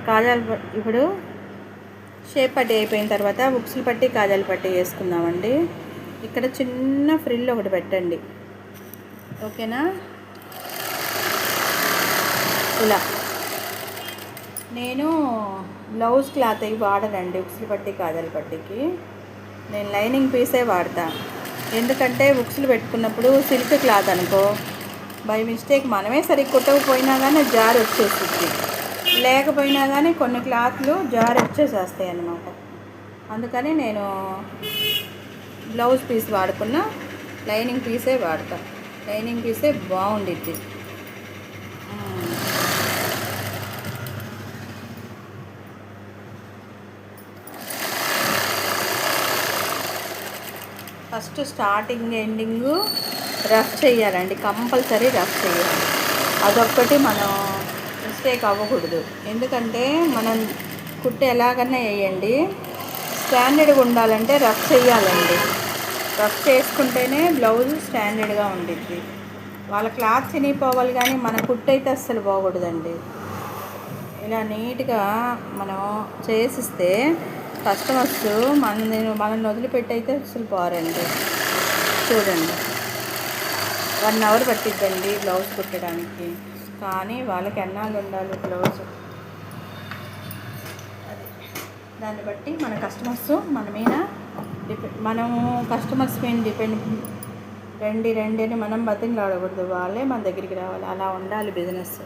కాజాలు ఇప్పుడు షేప్ పట్టి అయిపోయిన తర్వాత ఉక్సులు పట్టి కాజాలు పట్టి వేసుకుందామండి. ఇక్కడ చిన్న ఫ్రిల్ ఒకటి పెట్టండి, ఓకేనా. ఇలా నేను బ్లౌజ్ క్లాత్ అవి వాడనండి ఉక్సులు పట్టి కాజాల పట్టికి, నేను లైనింగ్ పీసే వాడతా. ఎందుకంటే ఉక్సులు పెట్టుకున్నప్పుడు సిల్క్ క్లాత్ అనుకో బై మిస్టేక్ మనమే సరిగ్గా కుట్టకపోయినా కానీ జారి వచ్చేస్తుంది, లేకపోయినా కానీ కొన్ని క్లాత్లు జారి వచ్చేసేస్తాయి అన్నమాట. అందుకని నేను బ్లౌజ్ పీస్ వాడుకున్న లైనింగ్ పీసే వాడతా, లైనింగ్ పీసే బాగుండిద్ది. ఫస్ట్ స్టార్టింగ్ ఎండింగు రఫ్ చేయాలండి, కంపల్సరీ రఫ్ చేయాలి. అదొక్కటి మనం మిస్టేక్ అవ్వకూడదు. ఎందుకంటే మనం కుట్టు ఎలాగన్నా వేయండి, స్టాండర్డ్గా ఉండాలంటే రఫ్ చేయాలండి. రఫ్ చేసుకుంటేనే బ్లౌజ్ స్టాండర్డ్గా ఉండిద్ది. వాళ్ళ క్లాత్ చినిగిపోవాలి కానీ మన కుట్టు అయితే అస్సలు బాగూడదండి. ఇలా నీట్గా మనం చేసిస్తే కస్టమర్స్ మనల్ని వదిలిపెట్టి అయితే అసలు పోరండి. చూడండి 1 అవర్ పట్టిద్దండి బ్లౌజ్ కుట్టడానికి, కానీ వాళ్ళకి ఎన్నాళ్ళు ఉండాలి బ్లౌజ్, అది దాన్ని బట్టి మన కస్టమర్స్ మన మీద మనము కస్టమర్స్ మీద డిపెండ్ రండి అని మనం బతిమలాడకూడదు, వాళ్ళే మన దగ్గరికి రావాలి. అలా ఉండాలి బిజినెస్.